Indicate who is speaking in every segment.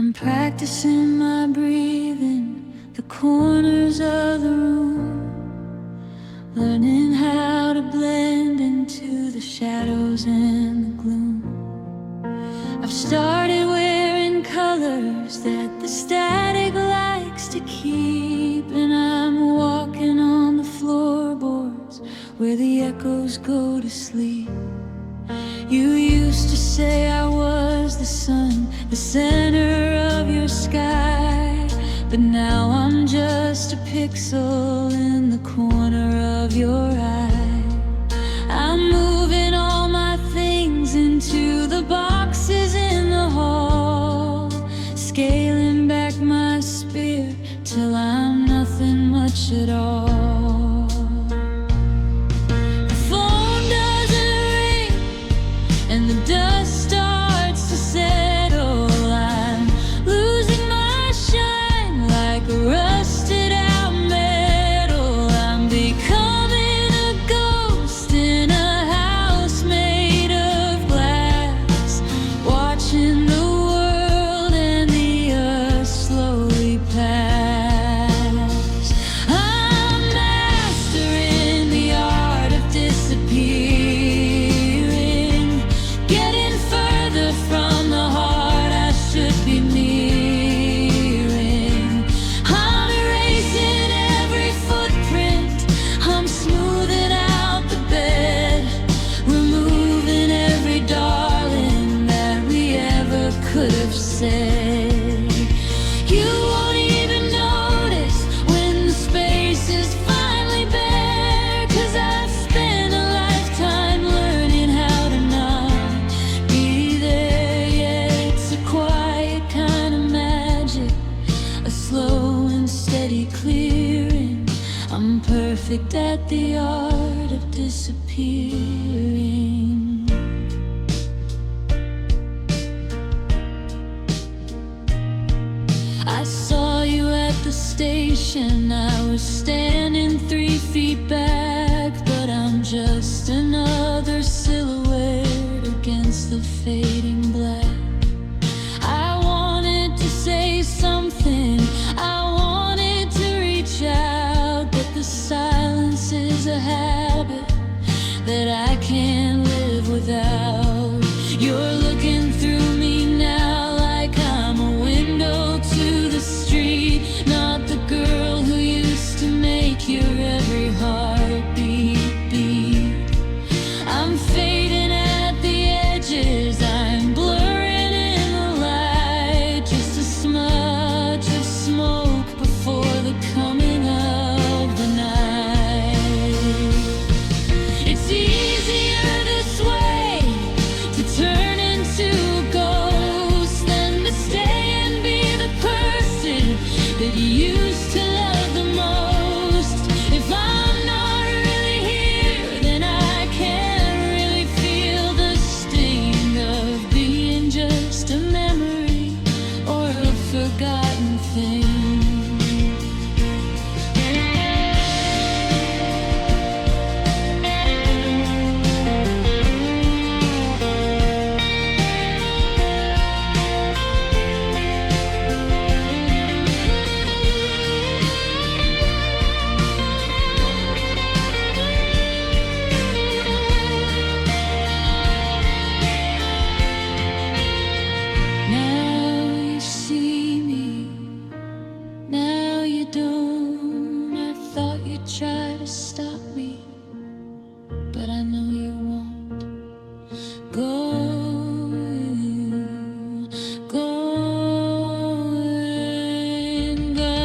Speaker 1: I'm practicing my breathing, the corners of the room, learning how to blend into the shadows and the gloom. I've started wearing colors that the static likes to keep, and I'm walking on the floorboards where the echoes go to sleep. You used to say I was the sun, the center of your sky, but now I'm just a pixel in the corner of your eye. I'm moving all my things into the boxes in the hall, scaling back my spirit till I'm nothing much at all. And the dust starts to settle. I'm losing my shine like a rusted out metal. I'm becoming a ghost in a house made of glass, watching the world and the earth slowly pass. I'm mastering the art of disappearing, from the heart I should be nearing. I'm erasing every footprint, I'm smoothing out the bed, removing every darling that we ever could have said. You won't even notice when the space is finally bare, 'cause I've spent a lifetime learning how to not be there. It's a quiet kind of magic, a slow and steady clearing. I'm perfect at the art of disappearing. I saw you at the station, I was standing 3 feet back, but I'm just another silhouette against the fading black. I wanted to say something, I wanted to reach out, but the silence is a habit that I can't live without. You're looking through me now like I'm a window to the street, not the girl who used to make your every heartbeat beat. I'm fading at the edges, I'm blurring in the light, just a smudge of smoke before the coming of the night. It's easier this way to turn into a ghost than to stay and be the person that you used to love the most. If I'm not really here, then I can't really feel the sting of being just a memory or a forgotten thing. Now you see me, now you don't. I thought you'd try to stop me, but I know you won't. Going, going, gone.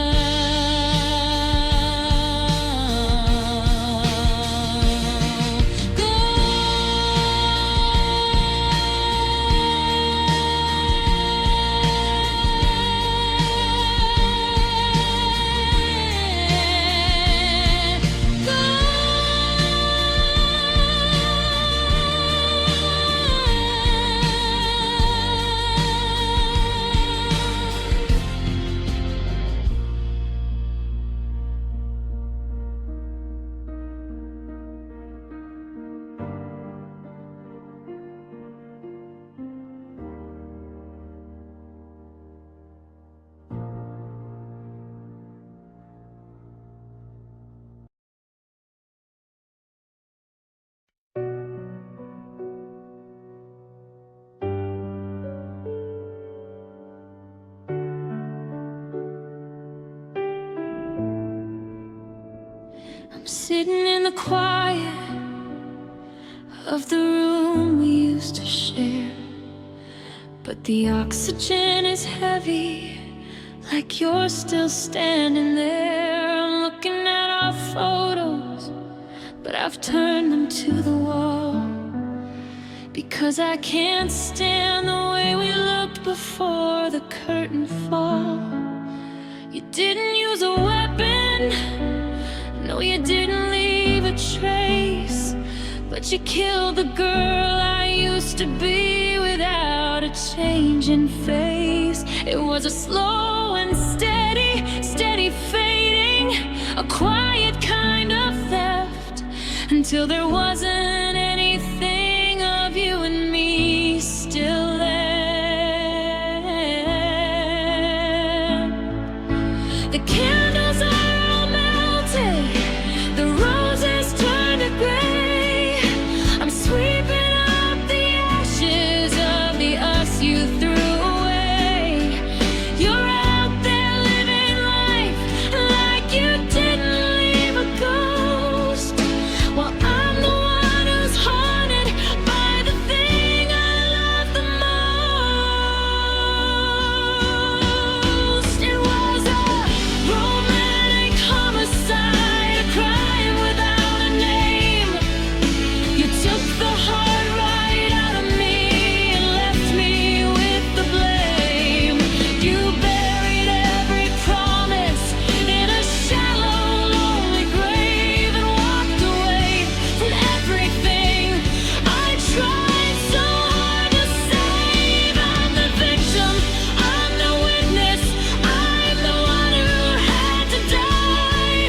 Speaker 1: I'm sitting in the quiet of the room we used to share, but the oxygen is heavy, like you're still standing there. I'm looking at our photos, but I've turned them to the wall, because I can't stand the way we looked before the curtain fall. You didn't use a weapon, no, you didn't leave a trace, but you killed the girl I used to be without a change in face. It was a slow and steady fading, a quiet kind of theft, until there wasn't anything of you and me still there. The candles are all melted, the roses turn to gray. I'm sweeping up the ashes of the us you threw away. You're out there living life like you didn't leave a ghost, while I'm the one who's haunted by the thing I love the most. It was a romantic homicide, a crime without a name. You took the heart right out of me and left me with the blame. You buried every promise in a shallow, lonely grave and walked away from everything I tried so hard to save. I'm the victim, I'm the witness, I'm the one who had to die,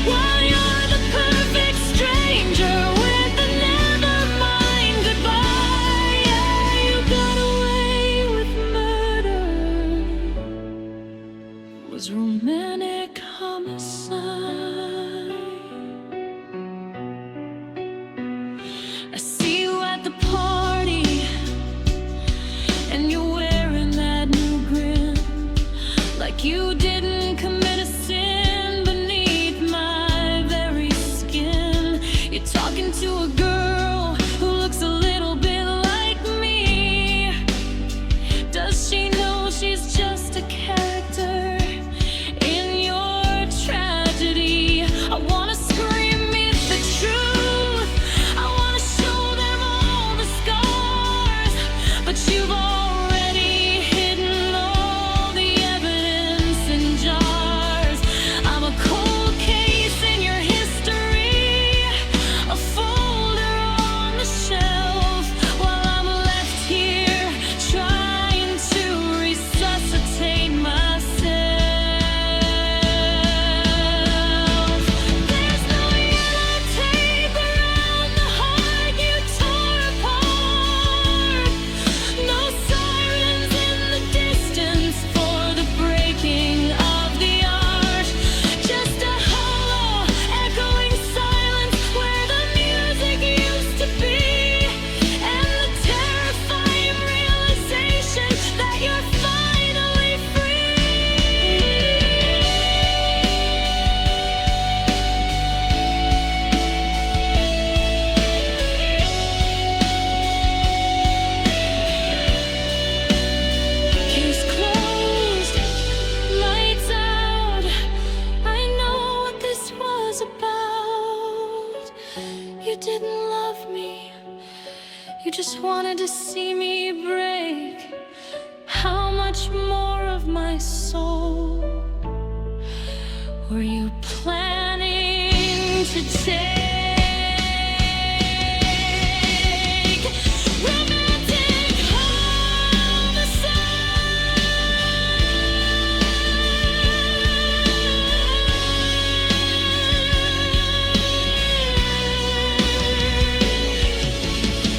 Speaker 1: while you're the perfect stranger with a never mind goodbye. Yeah, you got away with murder. It was romantic homicide. I see you at the party, and you're wearing that new grin, like you didn't commit a sin beneath my very skin. You're talking to a girl who looks a little bit like me. Does she know she's just a character in your tragedy? I wanna scream me the truth, I wanna show them all the scars, but you've already hidden all the evidence in jars. I'm a cold case in your history, a folder on the shelf, while I'm left here trying to resuscitate myself. There's no yellow tape around the heart you tore apart, no sirens in the distance for the breaking of the arch, just a hollow, echoing silence where the music used to be, and the terrifying realization that you're finally free. Case closed, lights out. I know what this was about. You didn't love me, you just wanted to see me break. How much more of my soul were you planning to take? Romantic homicide.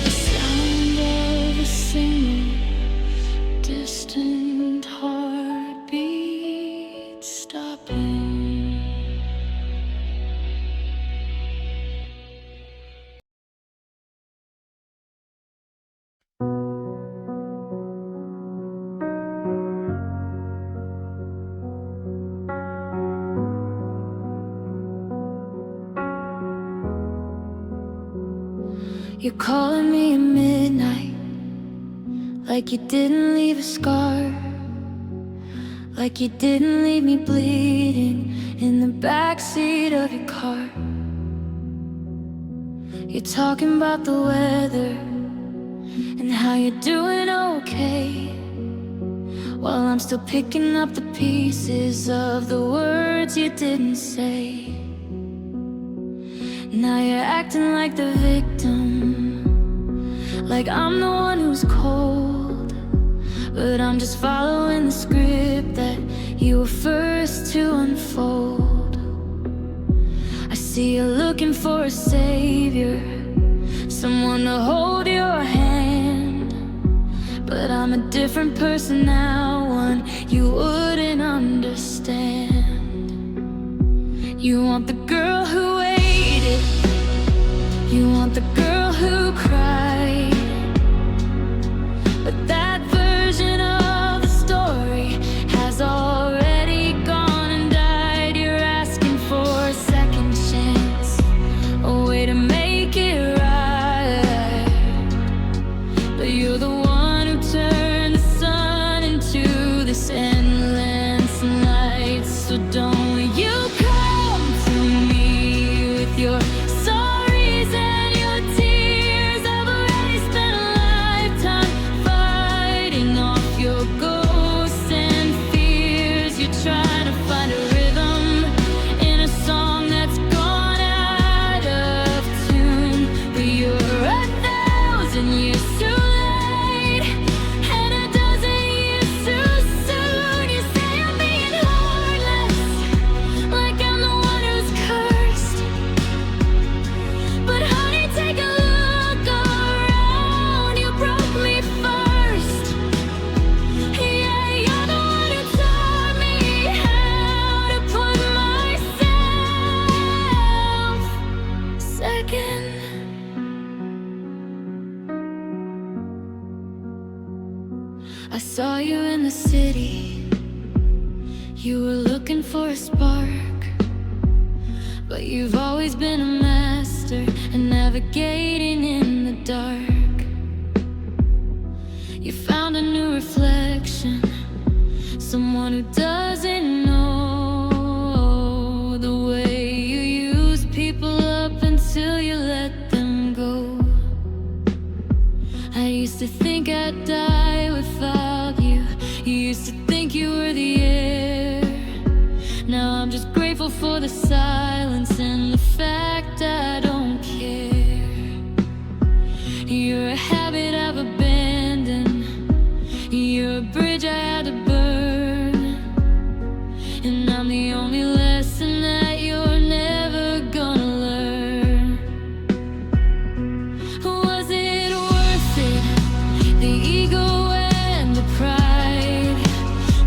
Speaker 1: The sound of a single distant heartbeat stopping. You're calling me at midnight, like you didn't leave a scar, like you didn't leave me bleeding in the backseat of your car. You're talking about the weather and how you're doing okay, while I'm still picking up the pieces of the words you didn't say. Now you're acting like the victim, like I'm the one who's cold, but I'm just following the script that you were first to unfold. I see you're looking for a savior, someone to hold your hand, but I'm a different person now, one you wouldn't understand. You want the girl who waited, you want the girl who cried, but that version of the story has already gone and died. You're asking for a second chance, a way to make it right, but you're the one who turned the sun into this endless night. So don't you come to me with your sorries and your tears. I've already spent a lifetime fighting off your ghosts and fears. You're trying to find a rhythm in a song that's gone out of tune, but you're 1,000 years too late and a dozen years too soon. You say I'm being heartless, like I'm the one who's cursed, but honey, take a look around. You broke me first. Yeah, you're the one who taught me how to put myself second. I saw you in the city, you were looking for a spark, but you've always been a master at navigating in the dark. You found a new reflection, someone who doesn't know the way you use people up until you let them go. I used to think I'd die without you. You used to think you were the air. Now I'm just grateful for the silence and the fact I don't care. You're a habit I've abandoned, you're a bridge I had to burn, and I'm the only lesson that you're never gonna learn. Was it worth it? The ego and the pride,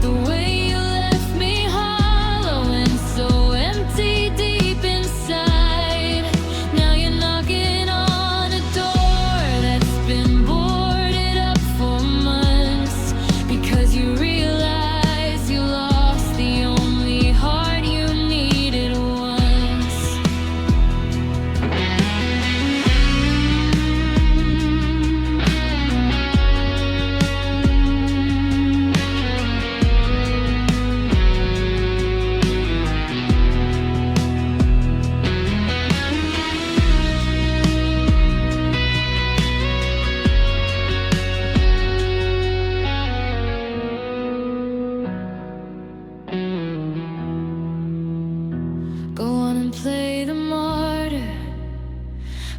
Speaker 1: the way you left me hollow and so empty deep inside. Now you're knocking on a door that's been boarded up for months, because you realize you lost the only heart you needed once. Go on and play the martyr,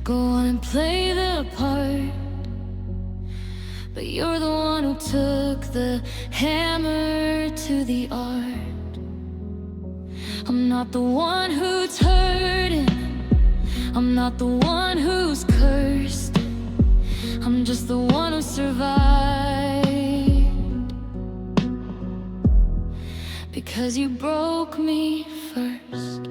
Speaker 1: go on and play the part, but you're the one who took the hammer to the art. I'm not the one who's hurting, I'm not the one who's cursed, I'm just the one who survived, because you broke me first.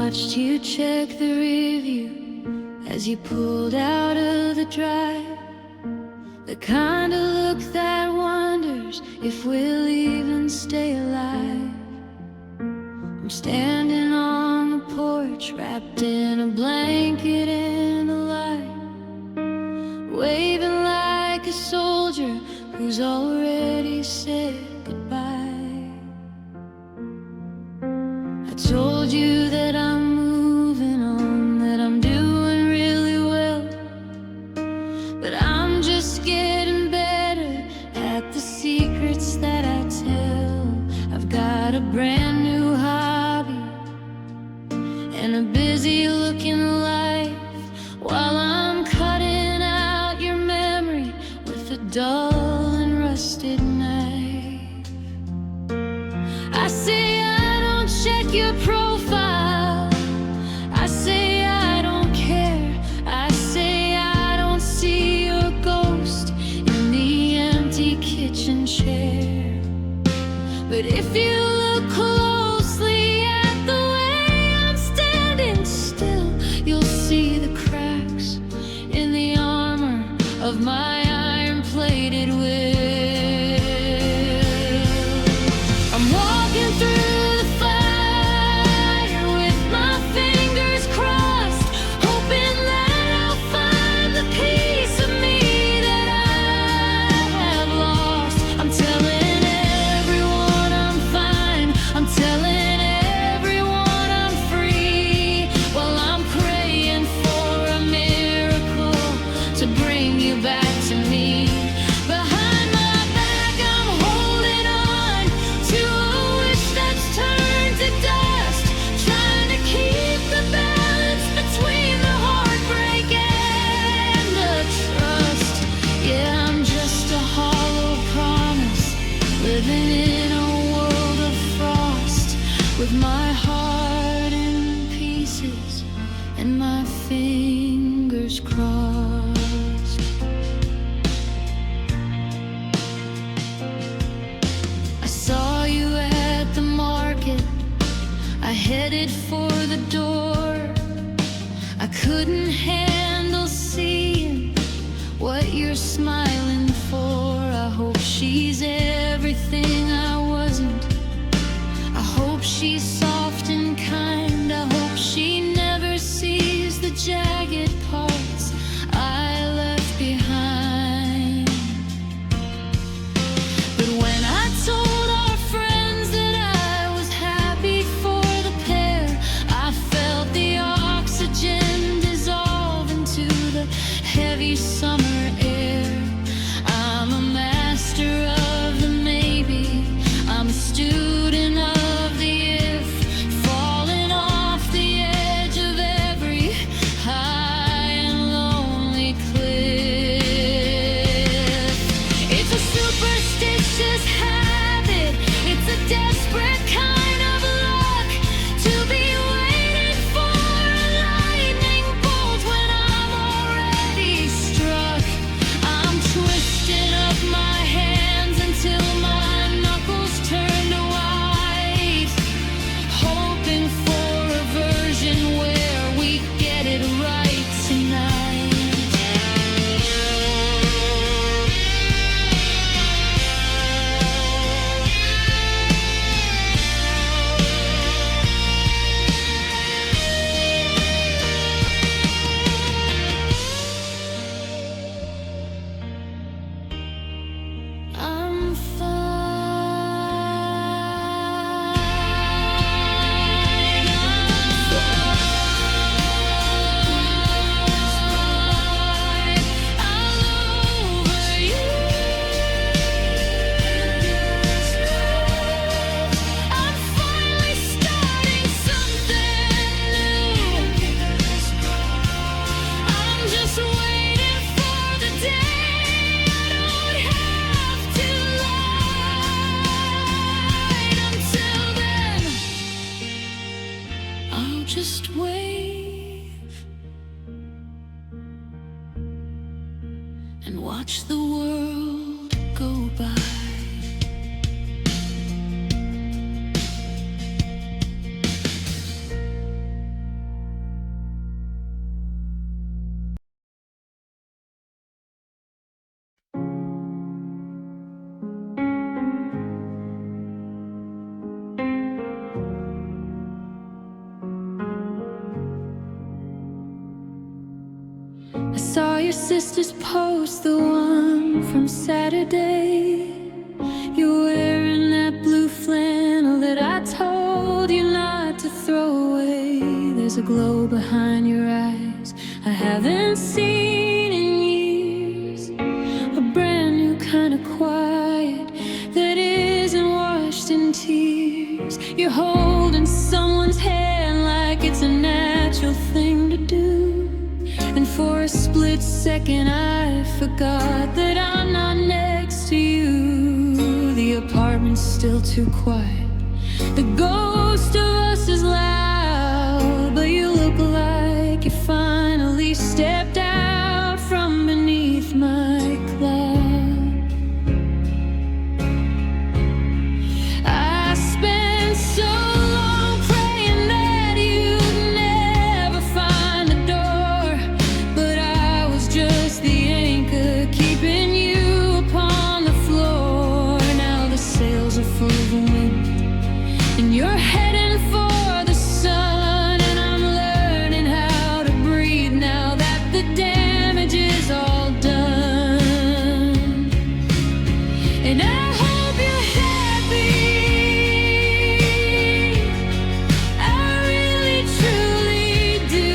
Speaker 1: watched you check the review as you pulled out of the drive. The kind of look that wonders if we'll even stay alive. I'm standing on the porch, wrapped in a blanket in the light, waving like a soldier who's already said goodbye. I told you that I'm moving on, that I'm doing really well, but I'm just getting better at the secrets that I tell. I've got a brand new hobby and a busy looking life, while I'm cutting out your memory with a dull and rusted knife. I say I don't check your profile, I say I don't care, I say I don't see your ghost in the empty kitchen chair. But if you look closely at the way I'm standing still, you'll see the cracks in the armor of my iron-plated will. I'm walking through the fire with my fingers crossed, hoping that I'll find the piece of me that I have lost. I'm telling everyone I'm fine, I'm telling everyone I'm free, while I'm praying for a miracle to bring you back to me. Behind my back I'm holding on to a wish that's turned to dust, trying to keep the balance between the heartbreak and the trust. Yeah, I'm just a hollow promise, living in a world of frost, with my heart in pieces and my fingers crossed. I saw you at the market, I headed for the door. I couldn't handle seeing what you're smiling for. I hope she's everything I wasn't, I hope she's soft and kind, I hope she never sees the jagged parts I left behind. But when I told our friends that I was happy for the pair, I felt the oxygen dissolve into the heavy summer air. I'm a master of the maybe, I'm a student of the if, falling off the edge of every high and lonely cliff. It's a superstitious habit, it's a desperate kind of luck, to be waiting for a lightning bolt when I'm already struck. I'm twisting up my hands until my knuckles turn to white, hoping for a version where we get it right tonight. I'm finally starting something new. I'm just waiting for the day I don't have to lie. Until then, I'll just wave and watch the world go by. I saw your sister's post, the one from Saturday. You're wearing that blue flannel that I told you not to throw away. There's a glow behind your eyes I haven't seen in years. A brand new kind of quiet that isn't washed in tears. You're holding someone's hand like it's a natural thing to do. And for a split second I forgot that I'm not next to you. The apartment's still too quiet, the ghost of us is loud, but you look like you finally stepped out from beneath my cloud. I spent so long praying that you'd never find the door, but I was just the anchor keeping you upon the floor. Now the sails are full of wind and you're heading for the sun, and I'm learning how to breathe now that the damage is all done. And I hope you're happy, I really truly do.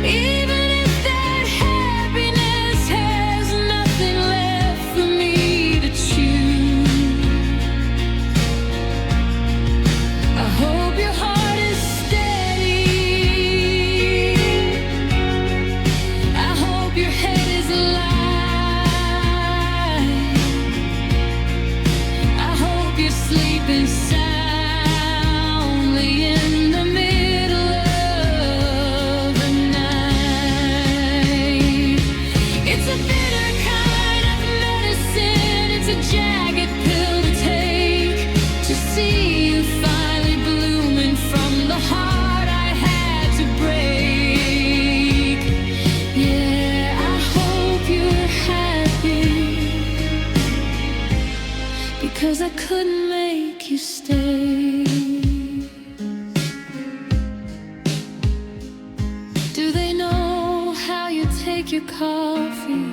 Speaker 1: Even if that happiness has nothing left for me to choose. I hope your heart is steady, I hope your head is light, I hope you're sleeping soundly in the middle of the night. It's a bitter kind of medicine, it's a jagged pill to take, to see you finally blooming from the heart I had to break. Yeah, I hope you're happy, because I couldn't make you stay. Do they know how you take your coffee?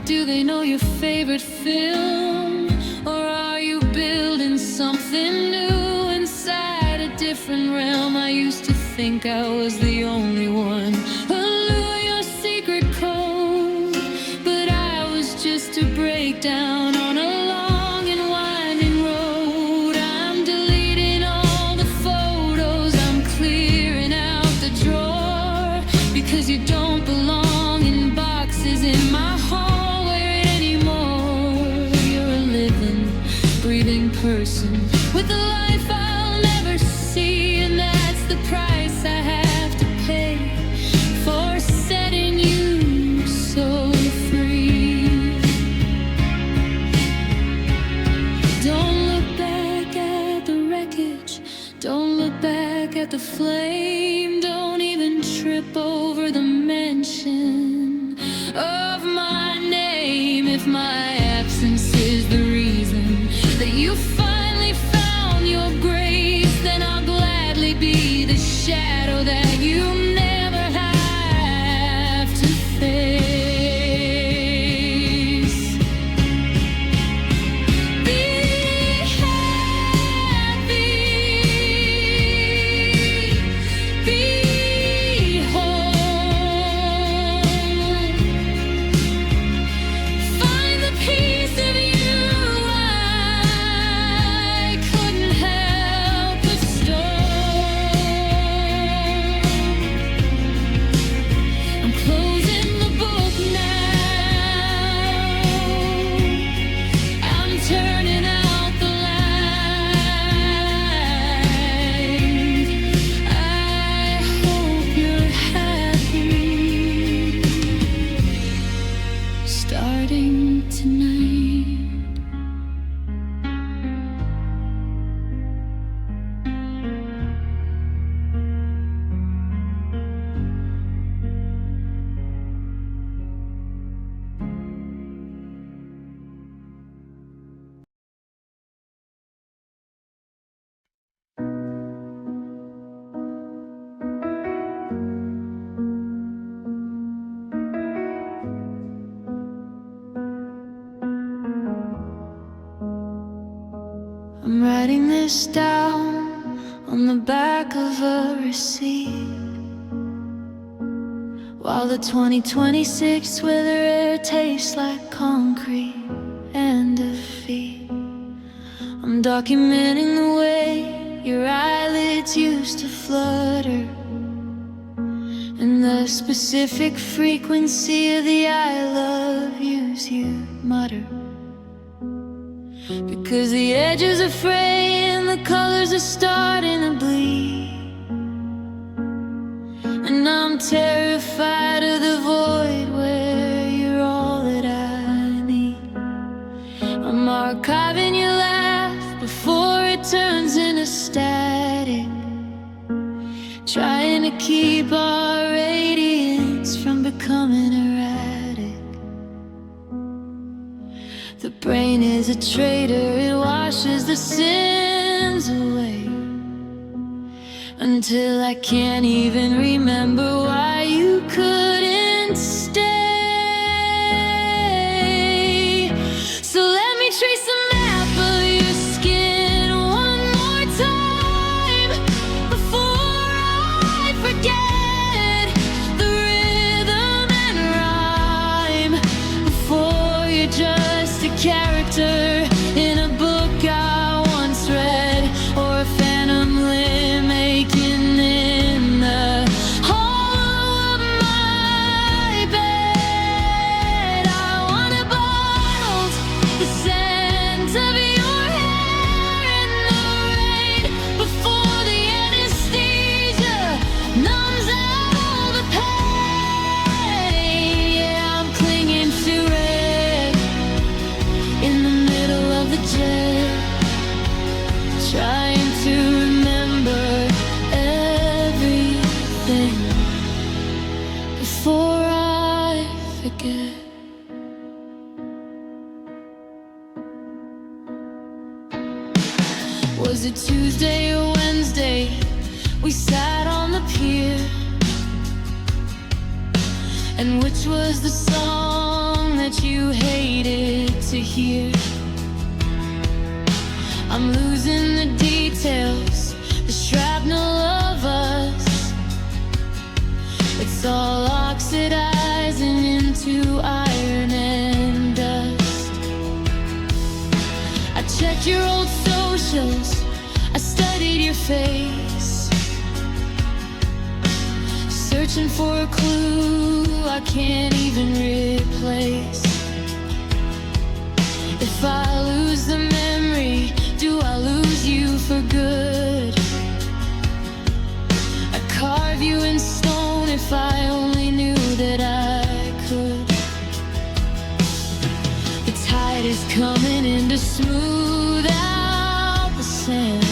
Speaker 1: Do they know your favorite film? Or are you building something new inside a different realm? I used to think I was the only one who knew your secret code, but I was just a breakdown on a long and winding road. I'm deleting all the photos, I'm clearing out the drawer, because you don't belong in boxes in my hallway anymore. You're a living, breathing person with a life I'll never see, and that's the price I have to pay for setting you so free. Don't look back at the wreckage, don't look back at the flame, don't even trip over the mention of my name. If my absence is the reason that you finally found your grace, then I'll gladly be the shadow that you never have to face. Be happy, be whole, find the piece of you I I'm writing this down on the back of a receipt, while the 2026 weather air tastes like concrete and defeat. I'm documenting the way your eyelids used to flutter, and the specific frequency of the I love yous you mutter. Because the edges are fraying and the colors are starting to bleed, and I'm terrified of the void where you're all that I need. I'm archiving your laugh before it turns into static, trying to keep our radiance from becoming erratic. The brain is a traitor, it washes the sins away, until I can't even remember why you couldn't stay. So let me trace a map of your skin one more time before I forget the rhythm and rhyme, before you're just a character in a book I once read, or a phantom limb aching in the hollow of my bed. I want it bottled, the scent of your hair in the rain, before the anesthesia numbs out all the pain. Yeah, I'm clinging to red in the middle of the jet, trying to remember everything before I forget. Was it Tuesday or Wednesday? We sat on the pier, and which was the song that you hated to hear? I'm losing the details, the shrapnel of us. It's all oxidizing into iron and dust. I checked your old socials, I studied your face, searching for a clue I can't even replace. If I lose the memory, do I lose you for good? I'd carve you in stone if I only knew that I could. The tide is coming in to smooth out the sand,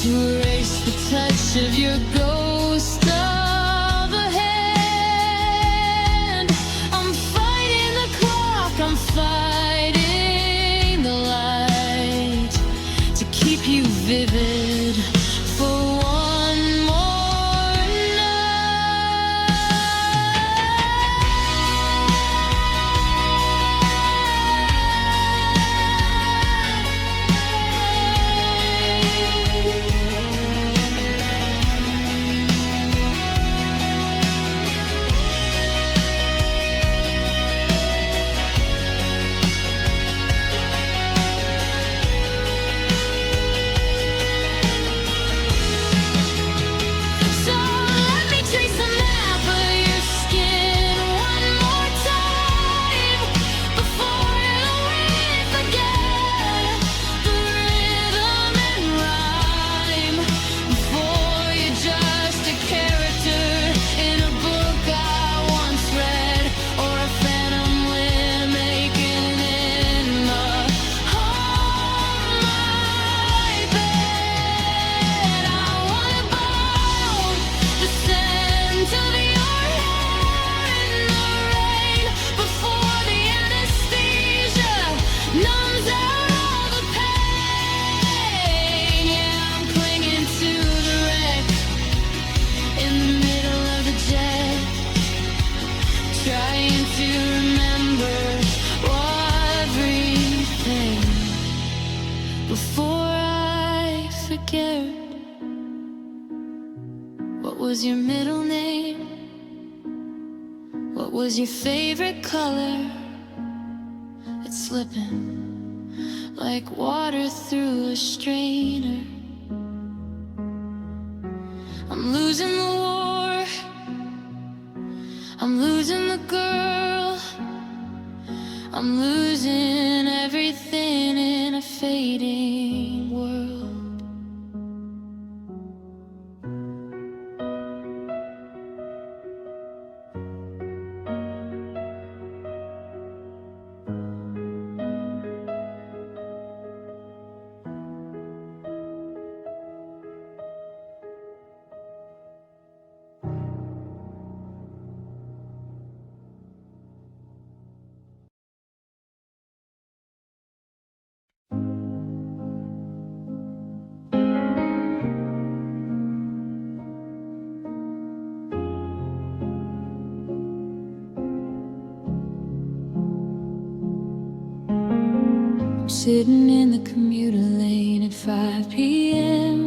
Speaker 1: to erase the touch of your ghost of a hand. I'm fighting the clock, I'm fighting the light, to keep you vivid for one more night. was your middle name? What was your favorite color? It's slipping like water through a strainer. I'm losing the war, I'm losing the girl, I'm losing everything in a fading world. Sitting in the commuter lane at 5 p.m.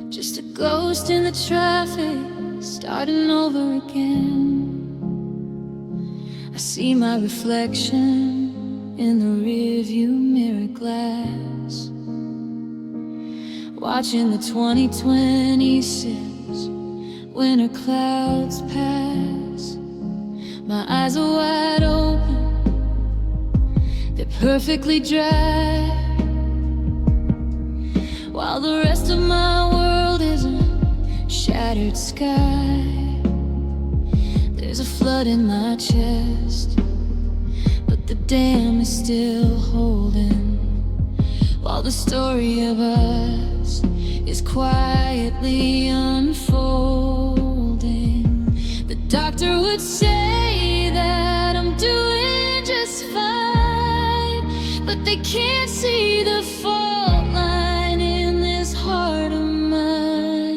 Speaker 1: Just a ghost in the traffic, starting over again. I see my reflection in the rearview mirror glass, watching the 2026 winter clouds pass. My eyes are wide open, they're perfectly dry, while the rest of my world is a shattered sky. There's a flood in my chest, but the dam is still holding, while the story of us is quietly unfolding. The doctor would say that I'm doing just fine, but they can't see the fault line in this heart of mine.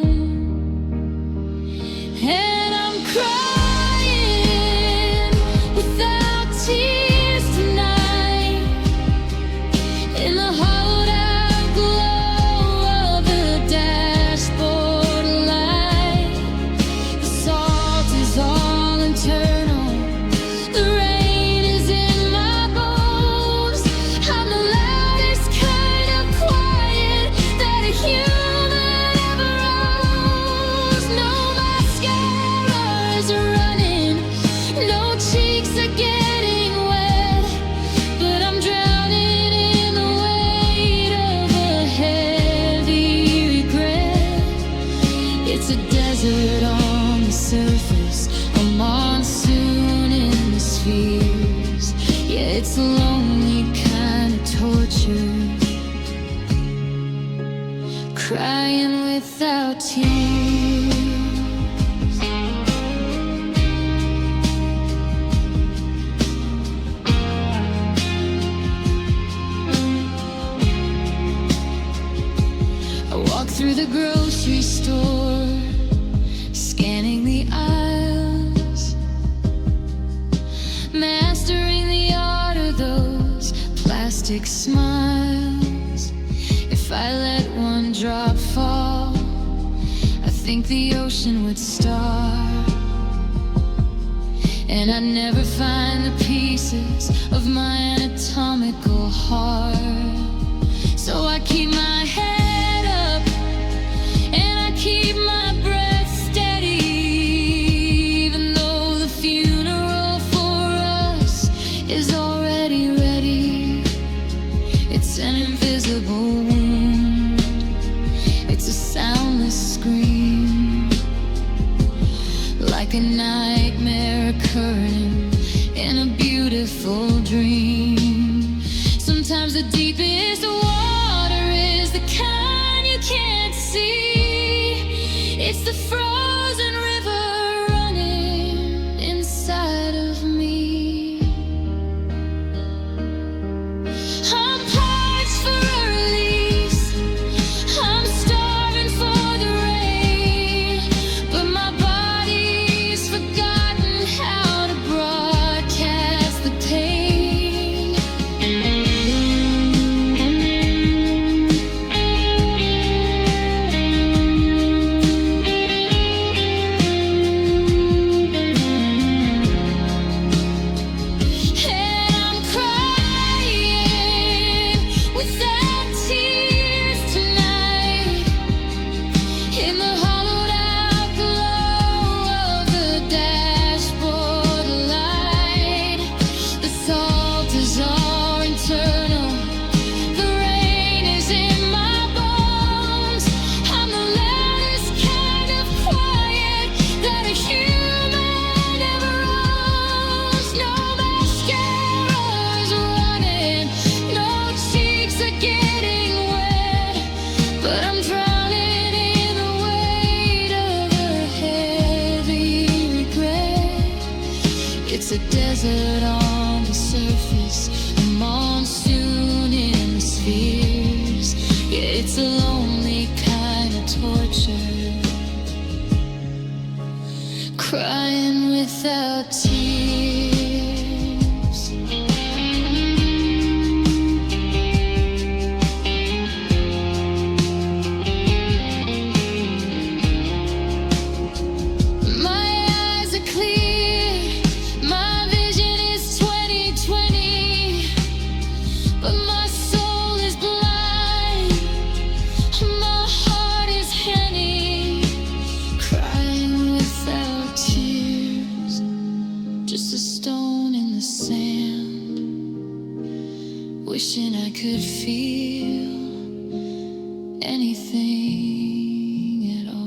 Speaker 1: And I'm crying without tears tonight, in the hollowed out glow of the dashboard light. The salt is all internal, the rain is in my bones. I'm the loudest kind of quiet that a human ever owns. No mascara is running, no cheeks are getting wet, but I'm drowning in the weight of a heavy regret. It's a desert on the surface, a monsoon in the spheres. Yeah, it's a lonely kind of torture, crying without tears. I walk through the grocery store, scanning the aisles, mastering the art of those plastic smiles. If I let one drop fall, I think the ocean would starve, and I'd never find the pieces of my anatomical heart. So I keep my head up and I keep my breath steady, even though the funeral for us is already ready. It's an invisible wound, it's a soundless scream, like a nightmare occurring in a beautiful dream. Sometimes the deepest water is the kind you can't see. It's the frozen river running inside of me. I'm parched for a release, I'm starving for the rain, but my body's forgotten how to broadcast the pain. It's a desert on the surface, a monsoon in the spheres. Yeah, it's a lonely kind of torture, crying without tears. Wishing I could feel anything at all.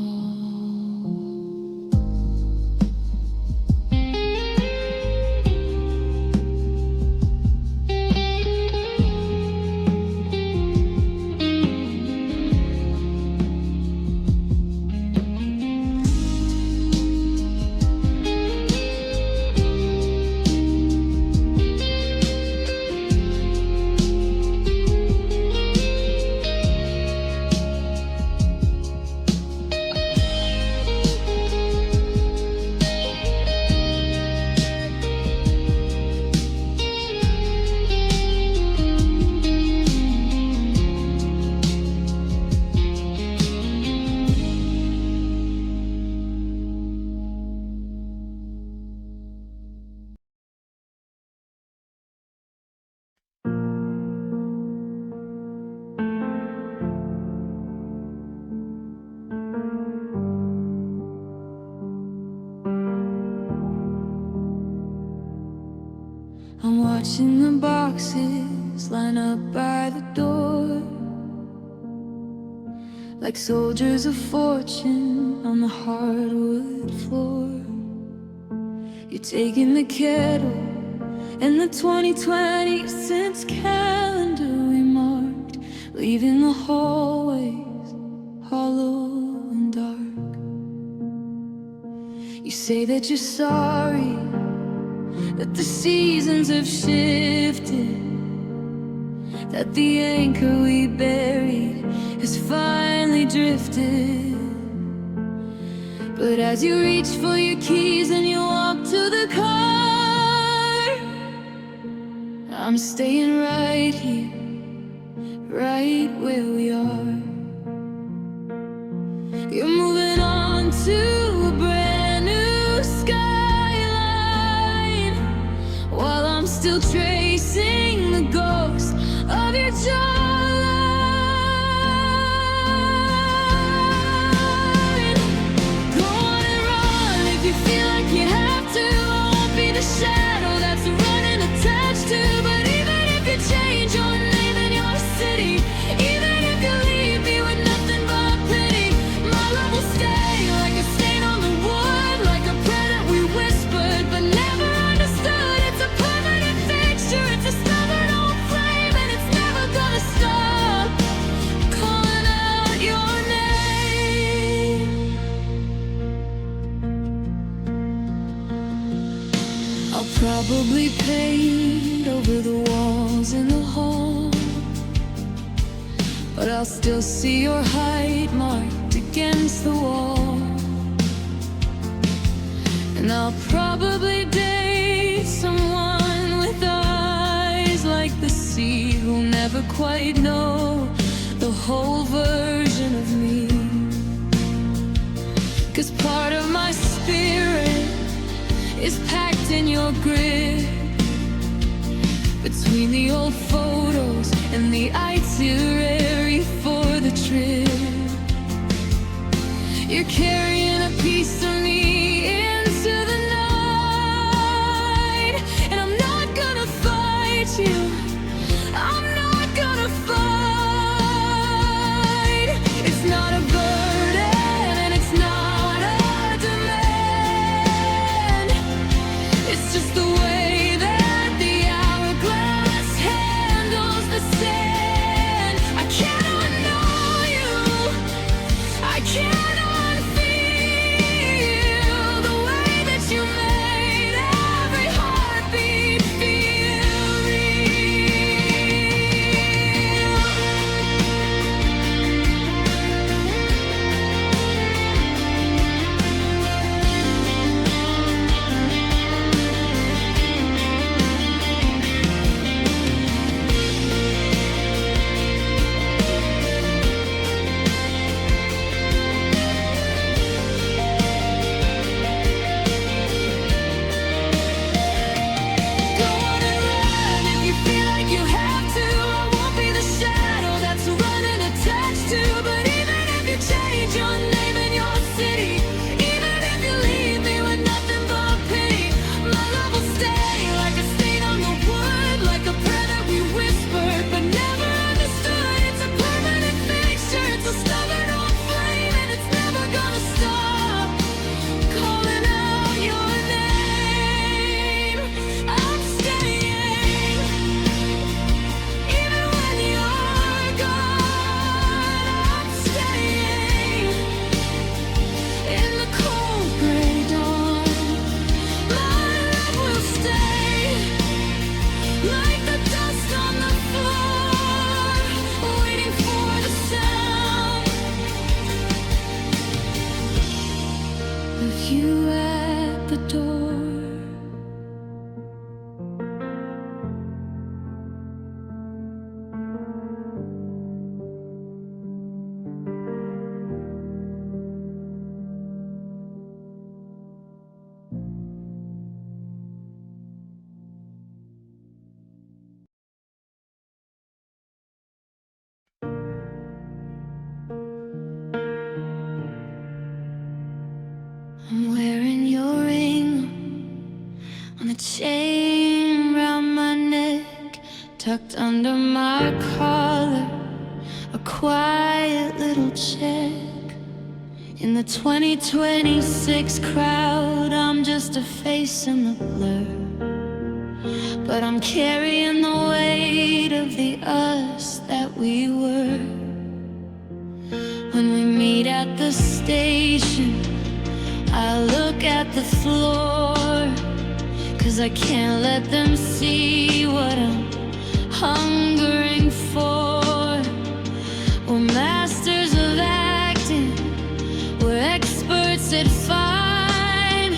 Speaker 1: I'm watching the boxes line up by the door, like soldiers of fortune on the hardwood floor. You're taking the kettle and the 2020 cents calendar we marked, leaving the hallways hollow and dark. You say that you're sorry, that the seasons have shifted, that the anchor we buried has finally drifted. But as you reach for your keys and you walk to the car, I'm staying right here, right where we are. You're moving on to a brand new skyline, while I'm still tracing the ghost of your jawline. Go on and run if you feel like you have to. I won't be the shadow that's running attached to. But even if you change your name and your city, even if you leave me with nothing but pity, my love will stay like a stain on the wood, like a prayer that we whispered but never understood. It's a permanent fixture, it's a stubborn old flame, and it's never gonna stop calling out your name. I'll probably paint over the walls in the hall, but I'll still see your height marked against the wall. And I'll probably date someone with eyes like the sea, who'll never quite know the whole version of me. 'Cause part of my spirit is packed in your grip, between the old photos and the itinerary for the trip. You're carrying a piece of me into the night, and I'm not gonna fight you, I'm not gonna fight. It's not a burden and it's not a demand, it's just the way that the hourglass handles the sand. I tucked under my collar, a quiet little check. In the 2026 crowd, I'm just a face in the blur, but I'm carrying the weight of the us that we were. When we meet at the station, I look at the floor, 'cause I can't let them see what I'm hungering for. We're masters of acting, we're experts at fine,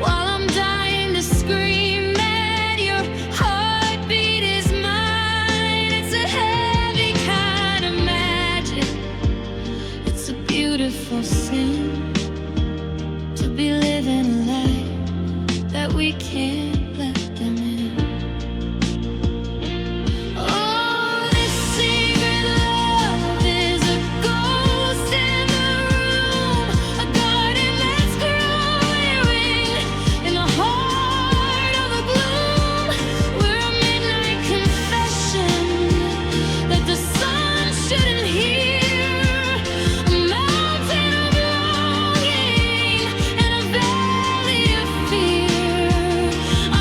Speaker 1: while I'm dying to scream that your heartbeat is mine. It's a heavy kind of magic, it's a beautiful sin to be living a life that we can't let them in. Oh, this secret love is a ghost in the room, a garden that's growing in the heart of the gloom. We're a midnight confession that the sun shouldn't hear, a mountain of longing and a valley of fear.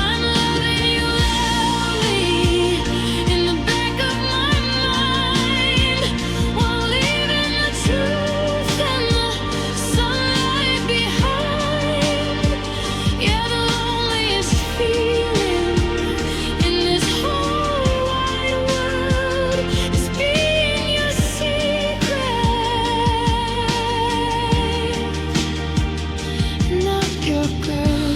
Speaker 1: I'm loving you loudly in the back of my mind, while leaving the truth and the sunlight behind. Yeah, the loneliest feeling in this whole wide world is being your secret, not your girl.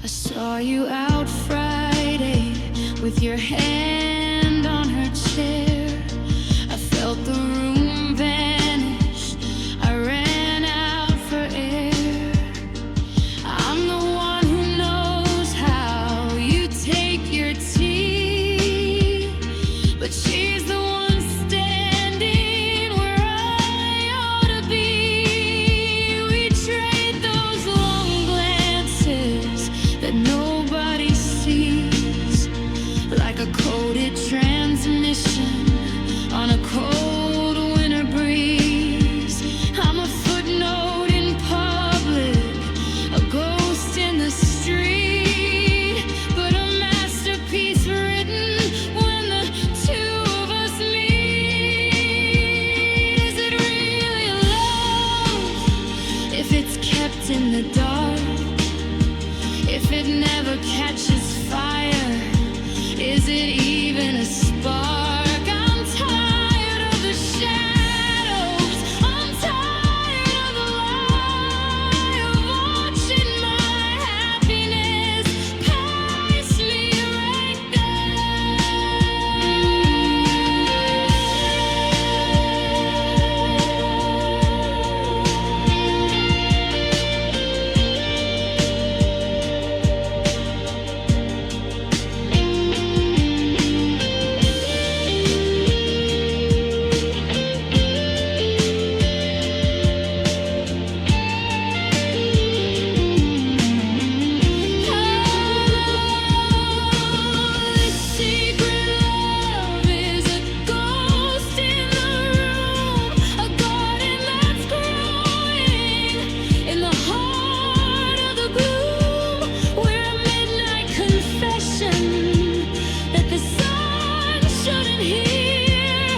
Speaker 1: I saw you out Friday with your hand on her chair. I felt the room vanish, I ran out for air. I'm the one who knows how you take your tea, but she's the one standing where I ought to be. We trade those long glances that nobody sees, like a coded transmission on a cold winter breeze. I'm a footnote in public, a ghost in the street, but a masterpiece written when the two of us meet. Is it really love if it's kept in the dark? If it never catches fire, is it even a spark? I'm tired of the shadows, I'm tired of the lie of watching my happiness pass me right This secret love is a ghost in the room, a garden that's growing in the heart of the gloom. We're a midnight confession that the sun shouldn't hear,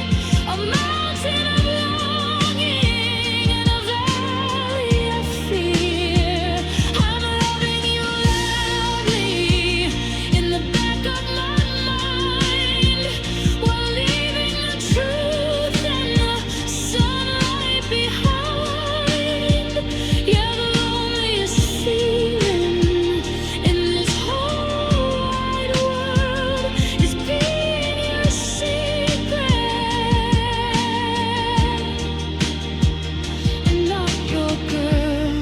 Speaker 1: a mountain of longing and a valley of fear. I'm loving you loudly in the back of my mind, while leaving the truth and the sunlight behind. Yeah, the loneliest feeling in this whole wide world is being your secret, and not your girl.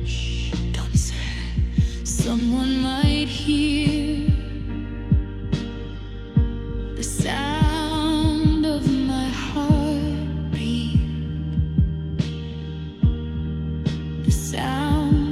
Speaker 1: Shh, don't say. Someone might hear the sound of my heartbeat, the sound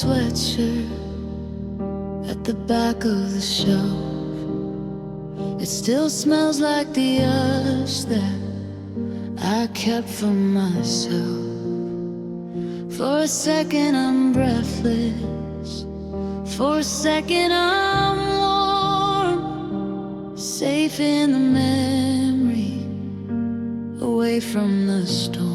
Speaker 1: sweatshirt at the back of the shelf. It still smells like the ash that I kept for myself. For a second I'm breathless, for a second I'm warm, safe in the memory, away from the storm.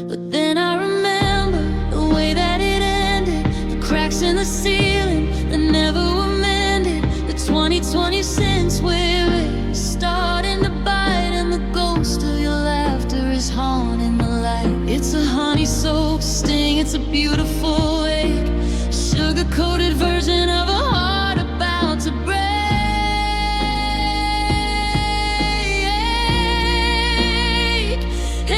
Speaker 1: But then I remember the way that it ended, the cracks in the ceiling that never were mended, the 20/20 since we're starting to bite, and the ghost of your laughter is haunting the light. It's a honey-soaked sting, it's a beautiful ache, sugar-coated version of a heart about to break.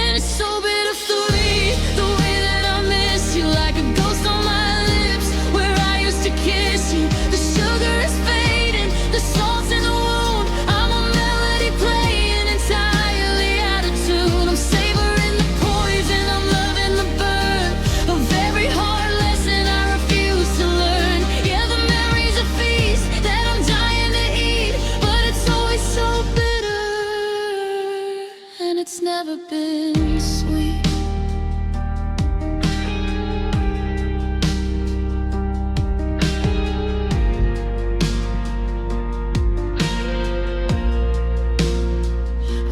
Speaker 1: And it's so bittersweet, the way that I miss you, like a ghost on my lips where I used to kiss you. The sugar is fading, the salt's in the wound, I'm a melody playing entirely out of tune. I'm savoring the poison, I'm loving the burn of every hard lesson I refuse to learn. Yeah, the memory's a feast that I'm dying to eat, but it's always so bitter, and it's never been sweet.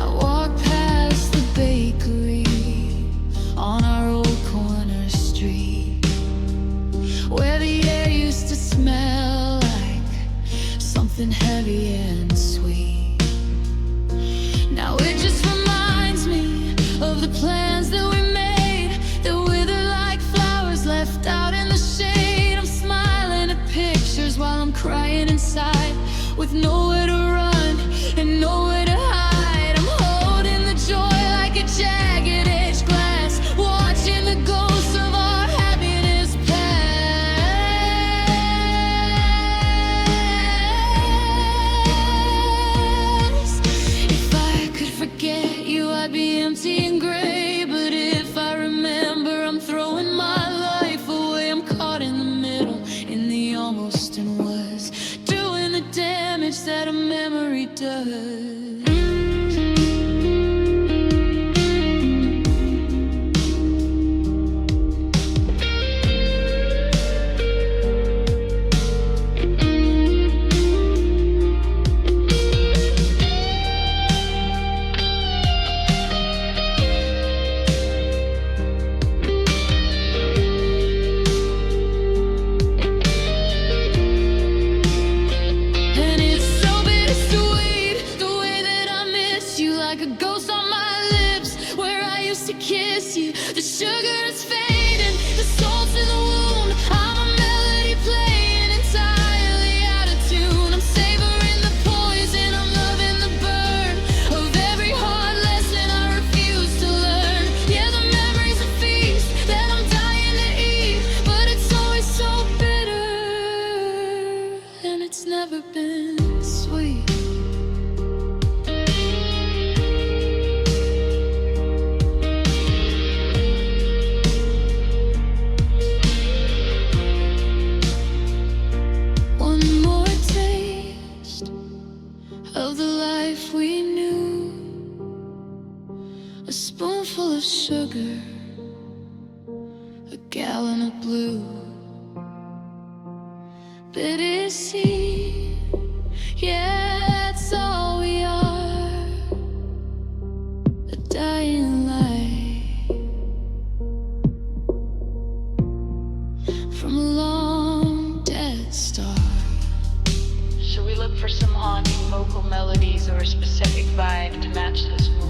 Speaker 1: I walk past the bakery on our old corner street, where the air used to smell like something heavy and sweet. Now it just reminds me of the plans that we made, that wither like flowers left out in the shade. I'm smiling at pictures while I'm crying inside, with nowhere to run and nowhere to hide. I'm holding the joy like a jagged edged glass, watching the ghosts of our happiness pass. If I could forget you, I'd be empty and gray, but if I remember, I'm throwing my life away. I'm caught in the middle, in the almost and was, doing the damage that a memory does. And it's so bittersweet, the way that I miss you, like a ghost on my lips where I used to kiss you. The sugar is fading, the salt's in the wound, I'm a melody playing entirely out of tune. I'm savoring the poison, I'm loving the burn of every hard lesson I refuse to learn. Yeah, the memory's a feast that I'm dying to eat, but it's always so bitter, and it's never been sweet. One more taste of the life we knew, a spoonful of sugar, a gallon of blue, bitter seed, yeah, that's all we are, a dying light from a long dead star.
Speaker 2: Should we look for some haunting vocal melodies or a specific vibe to match this mood?